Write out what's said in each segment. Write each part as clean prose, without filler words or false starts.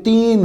3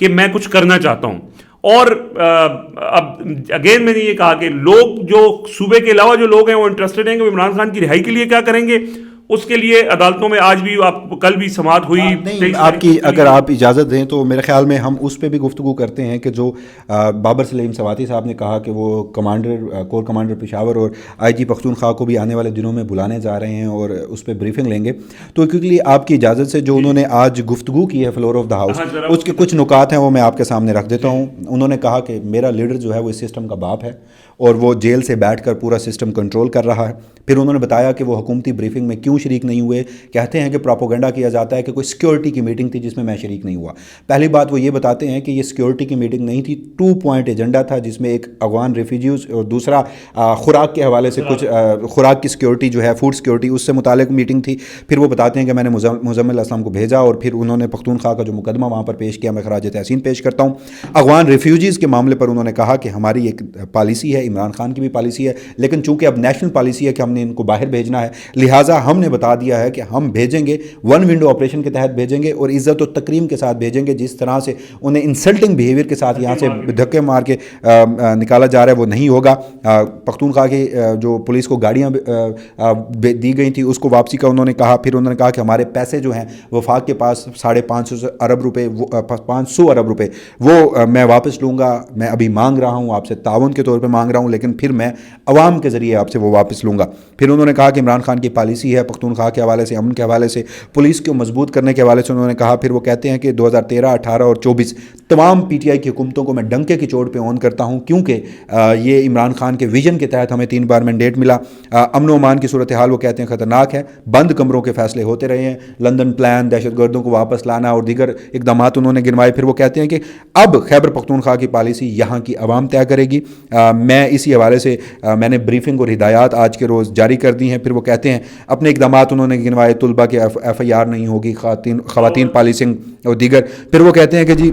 کہ میں کچھ کرنا چاہتا ہوں. اور اب اگین میں نے یہ کہا کہ لوگ جو صوبے کے علاوہ جو لوگ ہیں وہ انٹرسٹڈ ہیں کہ وہ عمران خان کی رہائی کے لیے کیا کریں گے. اس کے لیے عدالتوں میں آج بھی آپ کل بھی سماعت ہوئی. آپ کی اگر آپ اجازت دیں تو میرے خیال میں ہم اس پہ بھی گفتگو کرتے ہیں کہ جو بابر سلیم سواتی صاحب نے کہا کہ وہ کور کمانڈر پشاور اور آئی جی پختونخوا کو بھی آنے والے دنوں میں بلانے جا رہے ہیں اور اس پہ بریفنگ لیں گے. تو کیونکہ آپ کی اجازت سے جو انہوں نے آج گفتگو کی ہے فلور آف دا ہاؤس, اس کے کچھ نکات ہیں وہ میں آپ کے سامنے رکھ دیتا ہوں. انہوں نے کہا کہ میرا لیڈر جو ہے وہ اس سسٹم کا باپ ہے اور وہ جیل سے بیٹھ کر پورا سسٹم کنٹرول کر رہا ہے. پھر انہوں نے بتایا کہ وہ حکومتی بریفنگ میں کیوں شریک نہیں ہوئے. کہتے ہیں کہ پروپیگنڈا کیا جاتا ہے کہ کوئی سیکیورٹی کی میٹنگ تھی جس میں شریک نہیں ہوا. پہلی بات وہ یہ بتاتے ہیں کہ یہ سیکیورٹی کی میٹنگ نہیں تھی, 2 پوائنٹ ایجنڈا تھا جس میں ایک افغان ریفیوجیز اور دوسرا خوراک کے حوالے سے کچھ خوراک کی سیکیورٹی جو ہے فوڈ سیکیورٹی اس سے متعلق میٹنگ تھی. پھر وہ بتاتے ہیں کہ میں نے مزمل اسلم کو بھیجا اور پھر انہوں نے پختونخوا کا جو مقدمہ وہاں پر پیش کیا, میں خراج تحسین پیش کرتا ہوں. افغان ریفیوجیز کے معاملے پر انہوں نے کہا کہ ہماری ایک پالیسی ہے, عمران خان کی بھی پالیسی ہے, لیکن چونکہ اب نیشنل پالیسی ہے کہ ہم نے ان کو باہر بھیجنا ہے, لہٰذا ہم نے بتا دیا ہے کہ ہم بھیجیں گے, ون ونڈو آپریشن کے تحت بھیجیں گے اور عزت و تکریم کے ساتھ بھیجیں گے. جس طرح سے انہیں انسلٹنگ بیہیویئر کے ساتھ یہاں سے دھکے مار کے نکالا جا رہا ہے وہ نہیں ہوگا. پختونخوا کی جو پولیس کو گاڑیاں دی گئی تھی اس کو واپسی کا انہوں نے کہا. پھر انہوں نے کہا کہ ہمارے پیسے جو ہیں وفاق کے پاس 550 ارب روپے 500 ارب روپے وہ میں واپس لوں گا. میں ابھی مانگ رہا ہوں آپ سے, تعاون کے طور پہ مانگ رہا ہوں, لیکن پھر میں عوام کے ذریعے آپ سے وہ واپس لوں گا. پھر انہوں نے کہا کہ عمران خان کی پالیسی ہے پختونخوا کے حوالے سے, امن کے حوالے سے, پولیس کو مضبوط کرنے کے حوالے سے انہوں نے کہا. پھر وہ کہتے ہیں کہ 2013, 18 اور 24 تمام پی ٹی آئی کی حکومتوں کو میں ڈنکے کی چوٹ پہ آن کرتا ہوں کیونکہ یہ عمران خان کے ویژن کے تحت ہمیں 3 بار مینڈیٹ ملا. امن و امان کی صورتحال وہ کہتے ہیں خطرناک ہے, بند کمروں کے فیصلے ہوتے رہے ہیں, لندن پلان, دہشت گردوں کو واپس لانا اور دیگر اقدامات انہوں نے گنوائے. پھر وہ کہتے ہیں کہ اب خیبر پختونخوا کی پالیسی یہاں کی عوام طے کرے گی. میں اسی حوالے سے میں نے بریفنگ اور ہدایات آج کے روز جاری کر دی ہیں. پھر وہ کہتے ہیں اپنے اقدامات انہوں نے گنوائے, طلبہ کے ایف آئی آر نہیں ہوگی, خواتین پالیسنگ اور دیگر. پھر وہ کہتے ہیں کہ جی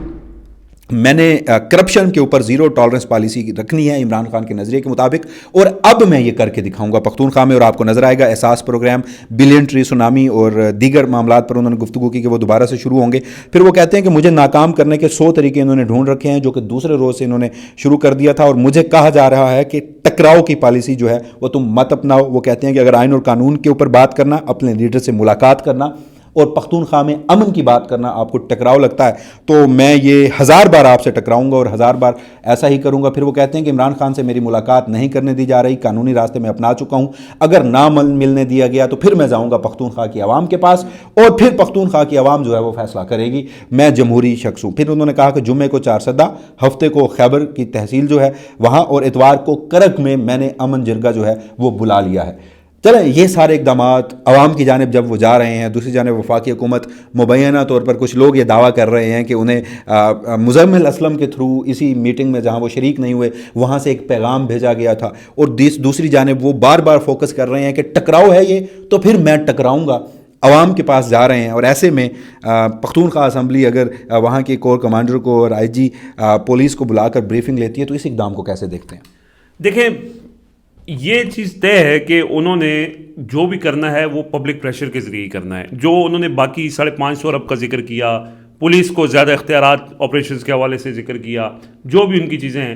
میں نے کرپشن کے اوپر زیرو ٹالرنس پالیسی رکھنی ہے عمران خان کے نظریے کے مطابق, اور اب میں یہ کر کے دکھاؤں گا پختونخوا میں. اور آپ کو نظر آئے گا احساس پروگرام, بلین ٹری سونامی اور دیگر معاملات پر انہوں نے گفتگو کی کہ وہ دوبارہ سے شروع ہوں گے. پھر وہ کہتے ہیں کہ مجھے ناکام کرنے کے 100 طریقے انہوں نے ڈھونڈ رکھے ہیں جو کہ دوسرے روز سے انہوں نے شروع کر دیا تھا, اور مجھے کہا جا رہا ہے کہ ٹکراؤ کی پالیسی جو ہے وہ تم مت اپناؤ. وہ کہتے ہیں کہ اگر آئین اور قانون کے اوپر بات کرنا, اپنے لیڈر سے ملاقات کرنا اور پختونخوا میں امن کی بات کرنا آپ کو ٹکراؤ لگتا ہے تو میں یہ 1000 بار آپ سے ٹکراؤں گا اور 1000 بار ایسا ہی کروں گا. پھر وہ کہتے ہیں کہ عمران خان سے میری ملاقات نہیں کرنے دی جا رہی, قانونی راستے میں اپنا چکا ہوں, اگر نہ ملنے دیا گیا تو پھر میں جاؤں گا پختونخوا کی عوام کے پاس اور پھر پختونخوا کی عوام جو ہے وہ فیصلہ کرے گی, میں جمہوری شخص ہوں. پھر انہوں نے کہا کہ جمعے کو 4 سدہ, ہفتے کو خیبر کی تحصیل جو ہے وہاں, اور اتوار کو کرک میں نے امن جرگہ جو ہے وہ بلا لیا ہے. چلیں یہ سارے اقدامات عوام کی جانب جب وہ جا رہے ہیں, دوسری جانب وفاقی حکومت مبینہ طور پر کچھ لوگ یہ دعویٰ کر رہے ہیں کہ انہیں مزمل اسلم کے تھرو اسی میٹنگ میں جہاں وہ شریک نہیں ہوئے وہاں سے ایک پیغام بھیجا گیا تھا, اور دوسری جانب وہ بار بار فوکس کر رہے ہیں کہ ٹکراؤ ہے یہ تو پھر میں ٹکراؤں گا. عوام کے پاس جا رہے ہیں, اور ایسے میں پختونخوا اسمبلی اگر وہاں کے کور کمانڈر کو اور آئی جی پولیس کو بلا کر بریفنگ لیتی ہے تو اس اقدام کو کیسے دیکھتے ہیں؟ دیکھیں یہ چیز طے ہے کہ انہوں نے جو بھی کرنا ہے وہ پبلک پریشر کے ذریعے کرنا ہے. جو انہوں نے باقی 550 ارب کا ذکر کیا, پولیس کو زیادہ اختیارات آپریشنز کے حوالے سے ذکر کیا, جو بھی ان کی چیزیں ہیں,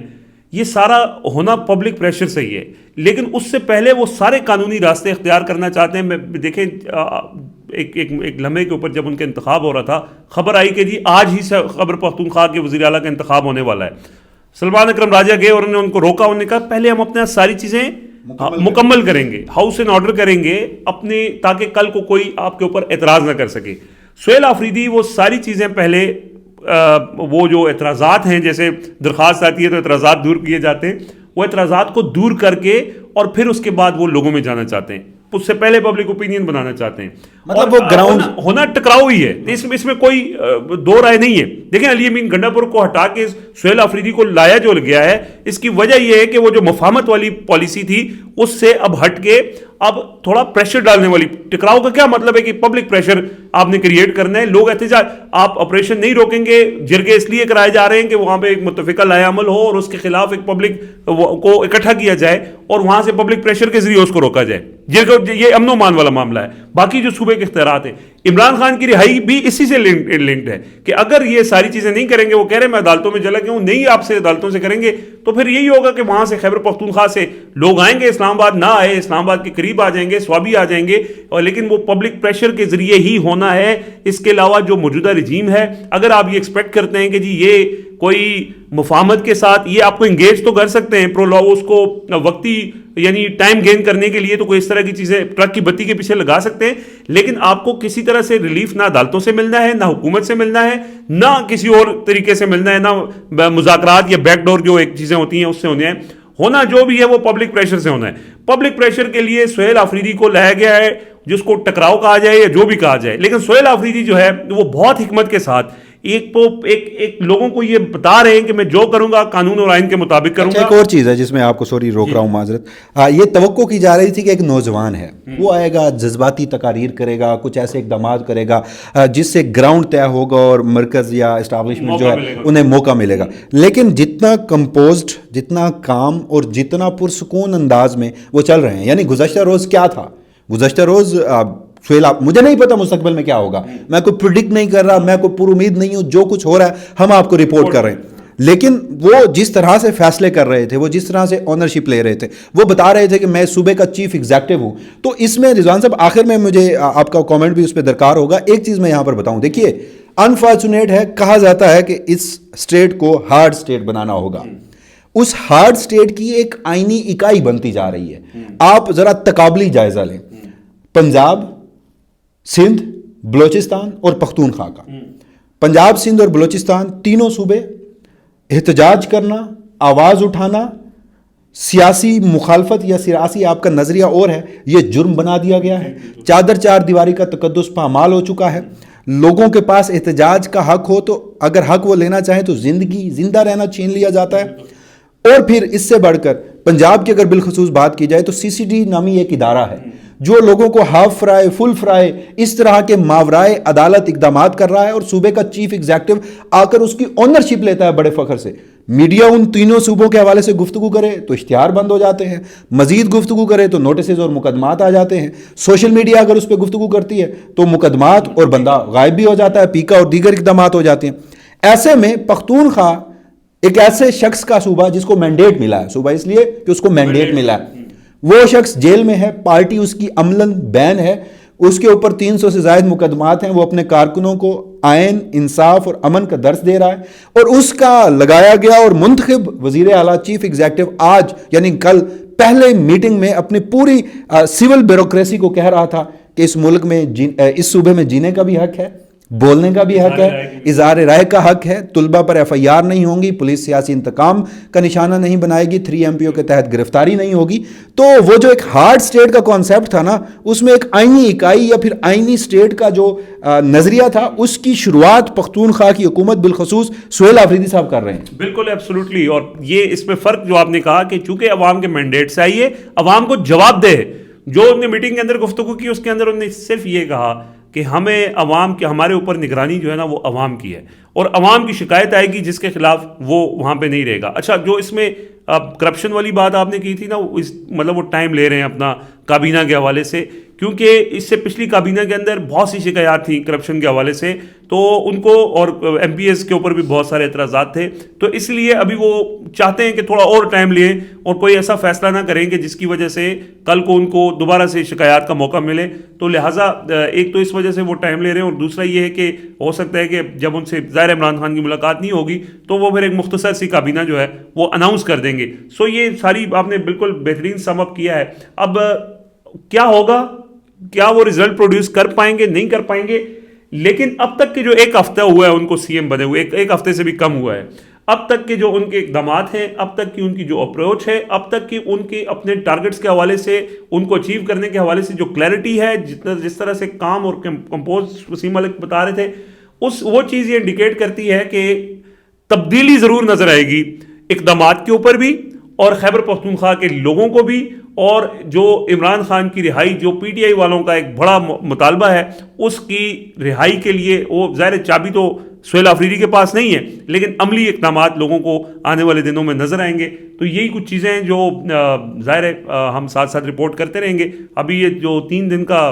یہ سارا ہونا پبلک پریشر سے ہی ہے. لیکن اس سے پہلے وہ سارے قانونی راستے اختیار کرنا چاہتے ہیں. دیکھیں ایک لمحے کے اوپر جب ان کا انتخاب ہو رہا تھا, خبر آئی کہ جی آج ہی سے خیبر پختونخوا کے وزیر اعلیٰ کا انتخاب ہونے والا ہے. سلمان اکرم راجہ گئے اور انہوں نے ان کو روکا, انہوں نے کہا پہلے ہم اپنے ساری چیزیں مکمل کریں گے, ہاؤس اینڈ آرڈر کریں گے اپنے, تاکہ کل کو کوئی آپ کے اوپر اعتراض نہ کر سکے. سہیل آفریدی وہ ساری چیزیں پہلے وہ جو اعتراضات ہیں, جیسے درخواست آتی ہے تو اعتراضات دور کیے جاتے ہیں, وہ اعتراضات کو دور کر کے اور پھر اس کے بعد وہ لوگوں میں جانا چاہتے ہیں, اس سے پہلے پبلک اوپینین بنانا چاہتے ہیں. مطلب وہ گراؤنڈ ہونا ٹکراؤ ہی ہے, اس میں کوئی دو رائے نہیں ہے. دیکھیں علی امین گنڈا پور کو ہٹا کے سہیل آفریدی کو لایا جو گیا ہے, اس کی وجہ یہ ہے کہ وہ جو مفاہمت والی پالیسی تھی اس سے اب ہٹ کے اب تھوڑا پریشر ڈالنے والی. ٹکراؤ کا کیا مطلب ہے کہ پبلک پریشر آپ نے کریٹ کرنا ہے, لوگ احتجاج, آپ آپریشن نہیں روکیں گے, جرگے اس لیے کرائے جا رہے ہیں کہ وہاں پہ ایک متفقہ لائحہ عمل ہو اور اس کے خلاف ایک پبلک کو اکٹھا کیا جائے اور وہاں سے پبلک پریشر کے ذریعے اس کو روکا جائے. یہ امن و امان والا معاملہ ہے. باقی جو صوبے کے اختیارات ہیں عمران خان کی رہائی بھی اسی سے لنکڈ ہے کہ اگر یہ ساری چیزیں نہیں کریں گے, وہ کہہ رہے ہیں میں عدالتوں میں چلا گیا ہوں, نہیں آپ سے عدالتوں سے کریں گے تو پھر یہی ہوگا کہ وہاں سے خیبر پختونخوا سے لوگ آئیں گے, اسلام آباد نہ آئے, اسلام آباد کے قریب آ جائیں گے, سوابی آ جائیں گے, اور لیکن وہ پبلک پریشر کے ذریعے ہی ہونا ہے. اس کے علاوہ جو موجودہ رجیم ہے, اگر آپ یہ ایکسپیکٹ کرتے ہیں کہ جی یہ کوئی مفاہمت کے ساتھ یہ آپ کو انگیج تو کر سکتے ہیں اس کو وقتی یعنی ٹائم گین کرنے کے لیے, تو کوئی اس طرح کی چیزیں ٹرک کی بتی کے پیچھے لگا سکتے ہیں, لیکن آپ کو کسی طرح سے ریلیف نہ عدالتوں سے ملنا ہے, نہ حکومت سے ملنا ہے, نہ کسی اور طریقے سے ملنا ہے, نہ مذاکرات یا بیک ڈور جو ایک چیزیں ہوتی ہیں اس سے ہونا جو بھی ہے وہ پبلک پریشر سے ہونا ہے. پبلک پریشر کے لیے سہیل آفریدی کو لایا گیا ہے, جس کو ٹکراؤ کہا جائے یا جو بھی کہا جائے, لیکن سہیل آفریدی جو ہے وہ بہت حکمت کے ساتھ ایک لوگوں کو یہ بتا رہے ہیں کہ میں جو کروں گا قانون اور آئین کے مطابق کروں گا. ایک اور چیز ہے جس میں آپ کو سوری روک رہا ہوں, معذرت, یہ توقع کی جا رہی تھی کہ ایک نوجوان ہے, وہ آئے گا, جذباتی تقاریر کرے گا, کچھ ایسے اقدامات کرے گا جس سے گراؤنڈ طے ہوگا اور مرکز یا اسٹیبلشمنٹ جو ہے انہیں موقع ملے گا. لیکن جتنا کمپوزڈ, جتنا کام اور جتنا پرسکون انداز میں وہ چل رہے ہیں, یعنی گزشتہ روز کیا تھا, گزشتہ روز سہیل, مجھے نہیں پتا مستقبل میں کیا ہوگا, میں کوئی پریڈکٹ نہیں کر رہا, میں کوئی پر امید نہیں ہوں, جو کچھ ہو رہا ہے ہم آپ کو رپورٹ کر رہے ہیں, لیکن وہ جس طرح سے فیصلے کر رہے تھے, وہ جس طرح سے اونرشپ لے رہے تھے, وہ بتا رہے تھے کہ میں صوبے کا چیف ایگزیکٹو ہوں. تو اس میں رضوان صاحب آخر میں مجھے آپ کا کامنٹ بھی اس پہ درکار ہوگا. ایک چیز میں یہاں پر بتاؤں, دیکھیے انفارچونیٹ ہے, کہا جاتا ہے کہ اس اسٹیٹ کو ہارڈ اسٹیٹ بنانا ہوگا, اس ہارڈ اسٹیٹ کی ایک آئینی اکائی بنتی جا رہی ہے. آپ ذرا تقابلی جائزہ لیں, پنجاب, سندھ, بلوچستان اور پختونخوا کا. پنجاب, سندھ اور بلوچستان تینوں صوبے احتجاج کرنا, آواز اٹھانا, سیاسی مخالفت یا سیاسی آپ کا نظریہ اور ہے, یہ جرم بنا دیا گیا ہے. چادر چار دیواری کا تقدس پامال ہو چکا ہے. لوگوں کے پاس احتجاج کا حق ہو تو اگر حق وہ لینا چاہیں تو زندہ رہنا چھین لیا جاتا ہے. اور پھر اس سے بڑھ کر پنجاب کی اگر بالخصوص بات کی جائے تو CCD نامی ایک ادارہ ہے جو لوگوں کو ہاف فرائی, فل فرائی, اس طرح کے ماورائے عدالت اقدامات کر رہا ہے, اور صوبے کا چیف ایگزیکٹو آ کر اس کی اونرشپ لیتا ہے بڑے فخر سے. میڈیا ان تینوں صوبوں کے حوالے سے گفتگو کرے تو اشتہار بند ہو جاتے ہیں, مزید گفتگو کرے تو نوٹسز اور مقدمات آ جاتے ہیں, سوشل میڈیا اگر اس پہ گفتگو کرتی ہے تو مقدمات اور بندہ غائب بھی ہو جاتا ہے, پیکا اور دیگر اقدامات ہو جاتے ہیں. ایسے میں پختونخوا ایک ایسے شخص کا صوبہ جس کو مینڈیٹ ملا ہے, صوبہ اس لیے کہ اس کو مینڈیٹ ملا ہے, وہ شخص جیل میں ہے, پارٹی اس کی عملاً بین ہے, اس کے اوپر 300 سے زائد مقدمات ہیں, وہ اپنے کارکنوں کو آئین, انصاف اور امن کا درس دے رہا ہے, اور اس کا لگایا گیا اور منتخب وزیر اعلیٰ چیف ایگزیکٹو آج یعنی کل پہلے میٹنگ میں اپنی پوری سول بیوروکریسی کو کہہ رہا تھا کہ اس ملک میں اس صوبے میں جینے کا بھی حق ہے, بولنے کا بھی حق ہے, اظہار رائے کا حق ہے, طلبہ پر FIR نہیں ہوں گی, پولیس سیاسی انتقام کا نشانہ نہیں بنائے گی, 3 MPO کے تحت گرفتاری نہیں ہوگی. تو وہ جو ایک ہارڈ اسٹیٹ کا کانسیپٹ تھا نا, اس میں ایک آئینی اکائی یا پھر آئینی اسٹیٹ کا جو نظریہ تھا, اس کی شروعات پختونخوا کی حکومت بالخصوص سہیل آفریدی صاحب کر رہے ہیں. بالکل ایبسولوٹلی. اور یہ اس میں فرق جو آپ نے کہا کہ چونکہ عوام کے مینڈیٹ سے آئیے, عوام کو جواب دے, جو انہوں نے میٹنگ کے اندر گفتگو کی اس کے اندر انہوں نے صرف یہ کہا کہ ہمیں عوام کے, ہمارے اوپر نگرانی جو ہے نا وہ عوام کی ہے, اور عوام کی شکایت آئے گی جس کے خلاف وہ وہاں پہ نہیں رہے گا. اچھا, جو اس میں کرپشن والی بات آپ نے کی تھی نا, مطلب وہ ٹائم لے رہے ہیں اپنا کابینہ کے حوالے سے, کیونکہ اس سے پچھلی کابینہ کے اندر بہت سی شکایات تھیں کرپشن کے حوالے سے, تو ان کو اور MPs کے اوپر بھی بہت سارے اعتراضات تھے, تو اس لیے ابھی وہ چاہتے ہیں کہ تھوڑا اور ٹائم لیں اور کوئی ایسا فیصلہ نہ کریں کہ جس کی وجہ سے کل کو ان کو دوبارہ سے شکایات کا موقع ملے. تو لہٰذا ایک تو اس وجہ سے وہ ٹائم لے رہے ہیں, اور دوسرا یہ ہے کہ ہو سکتا ہے کہ جب ان سے ظاہر عمران خان کی ملاقات نہیں ہوگی تو وہ پھر ایک مختصر سی کابینہ جو ہے وہ اناؤنس کر دیں گے. سو یہ ساری آپ نے بالکل بہترین سم اپ کیا ہے. اب کیا ہوگا, کیا وہ رزلٹ پروڈیوس کر پائیں گے, نہیں کر پائیں گے, لیکن اب تک کے جو ایک ہفتہ ہوا ہے ان کو CM بنے ہوئے, ایک ہفتے سے بھی کم ہوا ہے, اب تک کے جو ان کے اقدامات ہیں, اب تک کی ان کی جو اپروچ ہے, اب تک کی ان کے اپنے ٹارگٹس کے حوالے سے, ان کو اچیو کرنے کے حوالے سے جو کلیئرٹی ہے, جس طرح سے کام اور کمپوز وسیم ملک بتا رہے تھے, وہ چیز یہ انڈیکیٹ کرتی ہے کہ تبدیلی ضرور نظر آئے گی اقدامات کے اوپر بھی, اور خیبر پختونخوا کے لوگوں کو بھی, اور جو عمران خان کی رہائی جو پی ٹی آئی والوں کا ایک بڑا مطالبہ ہے اس کی رہائی کے لیے وہ ظاہر چابی تو سہیل آفریدی کے پاس نہیں ہے لیکن عملی اقدامات لوگوں کو آنے والے دنوں میں نظر آئیں گے. تو یہی کچھ چیزیں ہیں جو ظاہر ہے ہم ساتھ ساتھ رپورٹ کرتے رہیں گے. ابھی یہ جو 3 دن کا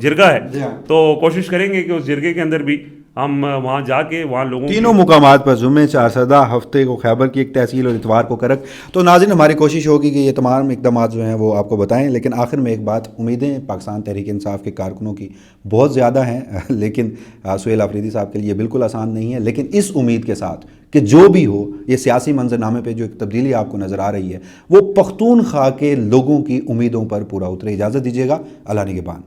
جرگہ ہے تو کوشش کریں گے کہ اس جرگے کے اندر بھی ہم وہاں جا کے وہاں لوگوں تینوں مقامات پر جمعے چارسدہ ہفتے کو خیبر کی ایک تحصیل اور اتوار کو کرک. تو ناظرین ہماری کوشش ہوگی کہ یہ تمام اقدامات جو ہیں وہ آپ کو بتائیں. لیکن آخر میں ایک بات, امیدیں پاکستان تحریک انصاف کے کارکنوں کی بہت زیادہ ہیں لیکن سہیل آفریدی صاحب کے لیے بالکل آسان نہیں ہے. لیکن اس امید کے ساتھ کہ جو بھی ہو یہ سیاسی منظرنامے پہ جو ایک تبدیلی آپ کو نظر آ رہی ہے وہ پختونخوا کے لوگوں کی امیدوں پر پورا اترے. اجازت دیجیے گا, اللہ نگہبان.